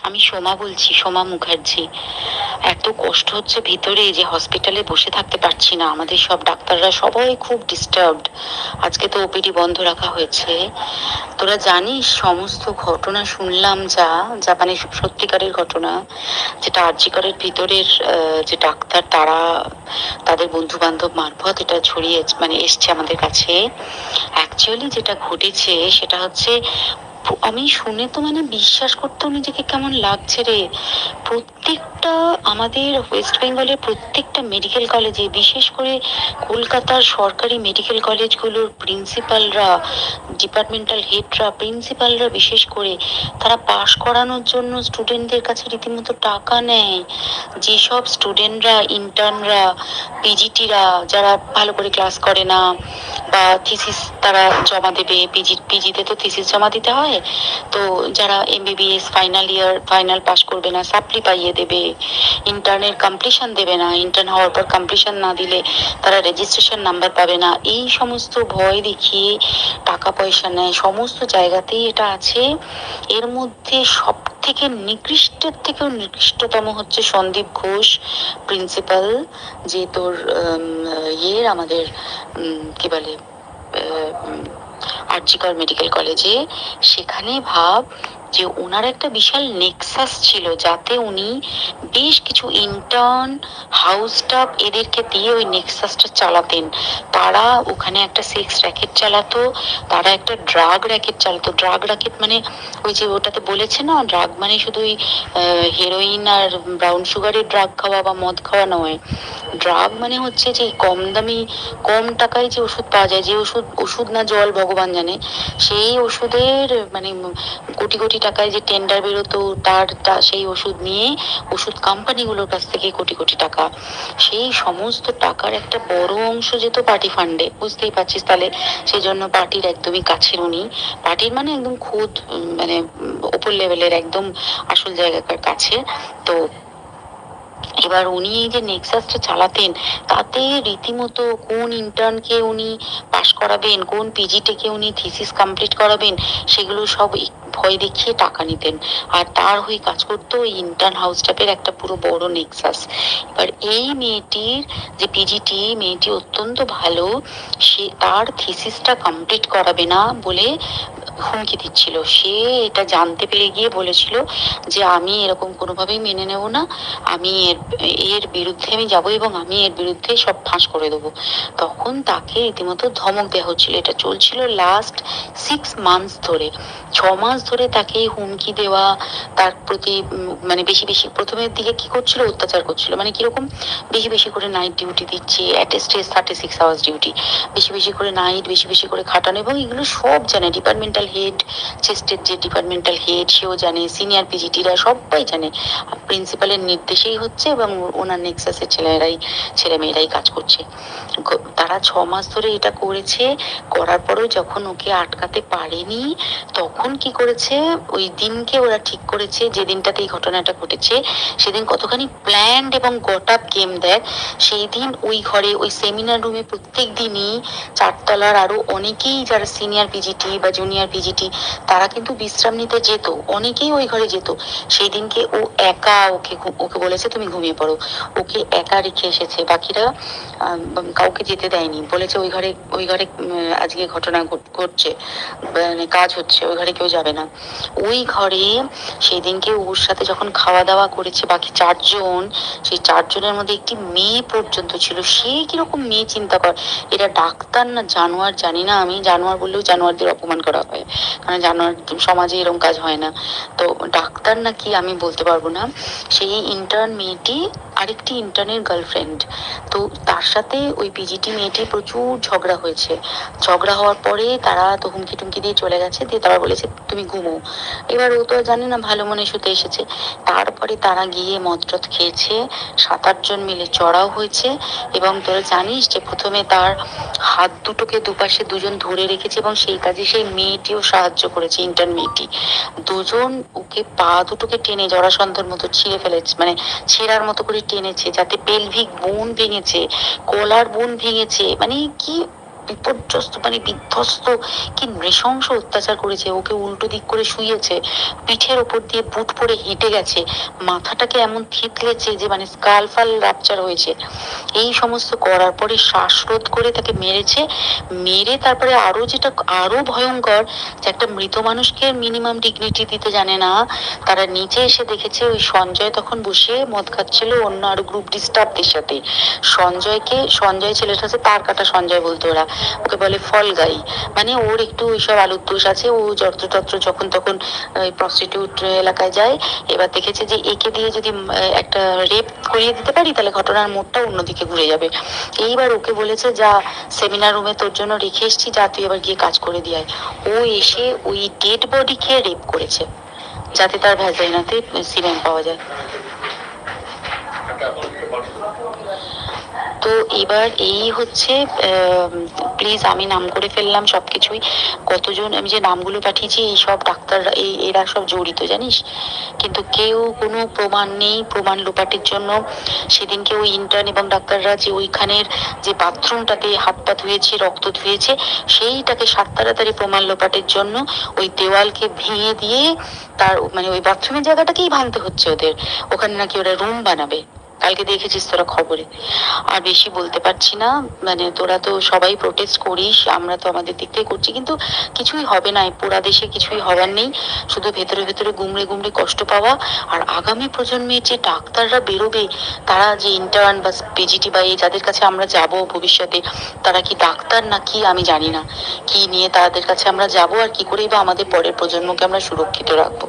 আমি সোমা বলছি, সোমা মুখার্জি। এত কষ্ট হচ্ছে ভিতরে যে হসপিটালে বসে থাকতে পারছি না, আমাদের সব ডাক্তাররা সবাই খুব ডিস্টার্বড। আজকে তো ওপিডি বন্ধ রাখা হয়েছে। তোরা জানিস সমস্ত ঘটনা শুনলাম, যা যা মানে সত্যিকারের ঘটনা, যেটা আরজি করের ভিতরের যে ডাক্তার তারা তাদের বন্ধু বান্ধব মারফত এটা ছড়িয়ে মানে এসছে আমাদের কাছে। অ্যাকচুয়ালি যেটা ঘটেছে সেটা হচ্ছে, আমি শুনে তো মানে বিশ্বাস করতেও নিজেকে কেমন লাগছে রে। প্রত্যেকটা আমাদের ওয়েস্ট বেঙ্গলের প্রত্যেকটা মেডিকেল কলেজে, বিশেষ করে কলকাতার সরকারি মেডিকেল কলেজগুলোর প্রিন্সিপালরা, ডিপার্টমেন্টাল হেডরা, প্রিন্সিপালরা বিশেষ করে, তারা পাশ করানোর জন্য স্টুডেন্টদের কাছে রীতিমতো টাকা নেয়। যেসব স্টুডেন্টরা, ইন্টার্নরা, পিজিটিরা যারা ভালো করে ক্লাস করে না বা থিসিস তারা জমা দেবে, পিজিতে তো থিসিস জমা দিতে হয়, তো যারা MBBS final year final pass করবে না সাপ্লি পাইয়ে দেবে, ইন্টার্নের কমপ্লিশন দেবে না, ইন্টার্ন হওয়ার পর কমপ্লিশন না দিলে তারা রেজিস্ট্রেশন নাম্বার পাবে না, এই সমস্ত ভয় দেখিয়ে টাকা পয়সা নেয়। সমস্ত জায়গাতেই এটা আছে। এর মধ্যে সব থেকে নিকৃষ্টের থেকেও নিকৃষ্টতম হচ্ছে সন্দীপ ঘোষ, প্রিন্সিপাল, যে তোর ইয়ের আমাদের কি বলে আরজিকর মেডিকেল কলেজে। সেখানে ভাব যে ওনার একটা বিশাল নেক্সাস ছিল, যাতে উনি বেশ কিছু ইন্টার্ন, হাউস স্টাফ এদেরকে দিয়ে ওই নেক্সাসটা চালাতেন। তারা ওখানে একটা সেক্স র্যাকেট চালাতো, তারা একটা ড্রাগ র্যাকেট চালাতো। ড্রাগ র্যাকেট মানে ওই যে ওটাতে বলেছে না, ড্রাগ মানে শুধু ওই হেরোইন আর ব্রাউন সুগারের ড্রাগ খাওয়া বা মদ খাওয়া নয়। ড্রাগ মানে হচ্ছে যে কম দামি, কম টাকায় যে ওষুধ পাওয়া যায়, যে ওষুধ, ওষুধ না জল ভগবান জানে, সেই ওষুধের মানে কোটি কোটি টাকায় যে টেন্ডার বেরোতো, সেই ওষুধ নিয়ে ওষুধ কোম্পানিগুলোর কাছ থেকে কোটি কোটি টাকা, সেই সমস্ত টাকার একটা বড় অংশ যেত পার্টি ফান্ডে। বুঝতেই পারছিস তাহলে। সেই জন্য পার্টির একদমই কাছের উনি, পার্টির মানে একদম খুদ মানে ওপর লেভেলের একদম আসল জায়গাকার কাছে। তো এবার উনি এই যে নেক্সাসটা চালাতেন, তাতে রীতিমতো কোন ইন্টার্নকে উনি পাশ করাবেন, কোন পিজিটিকে উনি থিসিস কমপ্লিট করাবেন, সেগুলো সব ভয় দেখিয়ে টাকা নিতেন। আর তার হয়ে কাজ করতো ওই ইন্টার্ন হাউস স্টাফের একটা পুরো বড় নেক্সাস। এবার এই মেয়েটির যে পিজিটি, মেয়েটি অত্যন্ত ভালো, সে তার থিসিসটা কমপ্লিট করাবে না বলে হুমকি দিচ্ছিল। সে এটা জানতে পেরে গিয়ে বলেছিল যে আমি এরকম কোনোভাবেই মেনে নেব না, আমি এর বিরুদ্ধে আমি যাবো এবং আমি এর বিরুদ্ধে সব ফাঁস করে দেবো। তখন তাকে রীতিমতো ধমক দেওয়া হচ্ছিল। এটা চলছিল লাস্ট 6 মান্থস ধরে, 6 মাস ধরে তাকে হুমকি দেওয়া, তার প্রতি মানে বেশি বেশি প্রথমের দিকে কি করছিল, অত্যাচার করছিল। মানে কিরকম, বেশি বেশি করে নাইট ডিউটি দিচ্ছে, at a stress 36 hours duty, বেশি বেশি করে নাইট, বেশি বেশি করে খাটানো। এবং এগুলো সব জানে ডিপার্টমেন্টাল হেড, চেস্টের যে ডিপার্টমেন্টাল হেড সেও জানে, সিনিয়র পিজিটিরা সবাই জানে। প্রিন্সিপালের নির্দেশেই হচ্ছে এবং ওনার নেক্সাসের ছেলে মেয়েরাই কাজ করছে। তারা 6 মাস ধরে এটা করেছে। করার পরেও যখন ওকে আটকাতে পারেনি, তখন কি করেছে, ওই দিনকে ওরা ঠিক করেছে, যে দিনটাতে এই ঘটনাটা ঘটেছে, সেদিন কতখানি প্ল্যান্ড এবং গট আপ গেম দেয়। সেই দিন ওই ঘরে, ওই সেমিনার রুমে প্রত্যেক দিনই 4 তলার আরো অনেকেই যারা সিনিয়র পিজিটি বা জুনিয়র পিজিটি, তারা কিন্তু বিশ্রাম নিতে যেত, অনেকেই ওই ঘরে যেত। সেই দিনকে ও একা, ওকে ওকে বলেছে তুমি ঘুমিয়ে পড়ো, ওকে একা রেখে এসেছে। বাকিরা কাউকে যেতে দেয়নি, বলেছে ওই ঘরে আজকে ঘটনা ঘটছে, মানে কাজ হচ্ছে, ওই ঘরে কেউ যাবে না। ওই ঘরে সেই দিনকে ওর সাথে যখন খাওয়া দাওয়া করেছে বাকি 4 জন, সেই 4 জনের মধ্যে একটি মেয়ে পর্যন্ত ছিল। সে কিরকম মেয়ে চিন্তা কর, এরা ডাক্তার না জানোয়ার জানি না, আমি জানোয়ার বললেও জানোয়ারদের অপমান করা হয়, কারণ জানোয়ার সমাজে এরকম কাজ হয় না। তো ডাক্তার না কি আমি বলতে পারবো না। সেই ইন্টার্ন মেয়েটি আরেকটি ইন্টার্নের গার্লফ্রেন্ড। তো তার সাথে ওই পিজিটি মেয়েটি প্রচুর ঝগড়া হয়েছে। ঝগড়া হওয়ার পরে তারা তো হুমকি টুমকি দিয়ে চলে গেছে, দিয়ে তারা বলেছে তুমি ঘুমো। এবার ও তো জানে না, ভালো মনে শুতে এসেছে। তারপরে তারা গিয়ে মদটদ খেয়েছে, 7-8 জন মিলে চড়াও হয়েছে। এবং তোরা জানিস যে প্রথমে তার হাত দুটোকে দুপাশে 2 জন ধরে রেখেছে এবং সেই কাজে সেই মেয়েটিও সাহায্য করেছে, ইন্টার্ন মেয়েটি। 2 জন ওকে পা দুটোকে টেনে জরাসন্ধের মতো ছিঁড়ে ফেলেছে, মানে ছেঁড়ার মতো করে টেনেছে, যাতে পেলভিক বোন ভেঙেছে, কলার বোন ভেঙেছে। মানে কি বিপর্যস্ত মানে বিধ্বস্ত, কি নৃশংস অত্যাচার করেছে। ওকে উল্টো দিক করে শুইয়েছে, পিঠের ওপর দিয়ে বুট পরে হেঁটে গেছে, মাথাটাকে এমন থেতলেছে যে মানে স্কাল ফাল রাপচার হয়েছে। এই সমস্ত করার পরে শ্বাসরোধ করে তাকে মেরেছে। মেরে তারপরে আরো যেটা আরো ভয়ঙ্কর, যে একটা মৃত মানুষকে মিনিমাম ডিগনিটি দিতে জানে না, তারা নিচে এসে দেখেছে ওই সঞ্জয় তখন বসে মদ খাচ্ছিল অন্য আরো গ্রুপ ডিস্টার্বদের সাথে। সঞ্জয় ছেলেটা আছে, তার কাটা সঞ্জয় বলতো ওরা, ওকে বলে ফল গাই, মানে ওর একটু ওইসব আলুর দোষ আছে। ও যত্রতত্র যখন তখন প্রস্টিটিউট এলাকায় যায়। এবার দেখেছে যে একে দিয়ে যদি একটা রেপ করিয়ে দিতে পারি তাহলে ঘটনার মোড়টা অন্যদিকে ঘুরে যাবে। এইবার ওকে বলেছে, যা সেমিনার রুমে তোর জন্য রেখে এসছি, যা তুই এবার গিয়ে কাজ করে দিয়ে আয়। ও এসে ওই ডেড বডি খেয়ে রেপ করেছে, যাতে তার ভ্যাজাইনাতে সিমেন পাওয়া যায়। তো এবার এই হচ্ছে, প্লিজ আমি নাম করে ফেললাম সবকিছুই। কতজন আমি যে নামগুলো পাঠিয়েছি, এই সব ডাক্তাররা, এরা সব জড়িত জানিস, কিন্তু কেউ কোনো প্রমাণ নেই। প্রমাণ লোপাটের জন্য সেদিনকে ওই ইন্টার্ন এবং ডাক্তাররা যে ওইখানের যে বাথরুমটাতে হাত পা ধুয়েছে, রক্ত ধুয়েছে, সেইটাকে সাত তাড়াতাড়ি প্রমাণ লোপাটের জন্য ওই দেওয়ালকে ভেঙে দিয়ে তার মানে ওই বাথরুমের জায়গাটাকেই ভাঙতে হচ্ছে ওদের। ওখানে নাকি ওরা রুম বানাবে, কালকে দেখেছিস তোরা খবরে। আর বেশি বলতে পারছি না, মানে তোরা তো সবাই প্রোটেস্ট করিস, আমরা তো আমাদের দিক থেকে করছি, কিন্তু কিছুই হবে না। পুরা দেশে কিছুই হবার নেই, শুধু ভেতরে ভেতরে গুমড়ে গুমড়ে কষ্ট পাওয়া। আর আগামী প্রজন্মের যে ডাক্তাররা বেরোবে, তারা যে ইন্টার্ন বা পিজিটি বা যাদের কাছে আমরা যাব ভবিষ্যতে, তারা কি ডাক্তার না কি আমি জানি না, কি নিয়ে তাদের কাছে আমরা যাব, আর কি করেই বা আমাদের পরের প্রজন্মকে আমরা সুরক্ষিত রাখবো।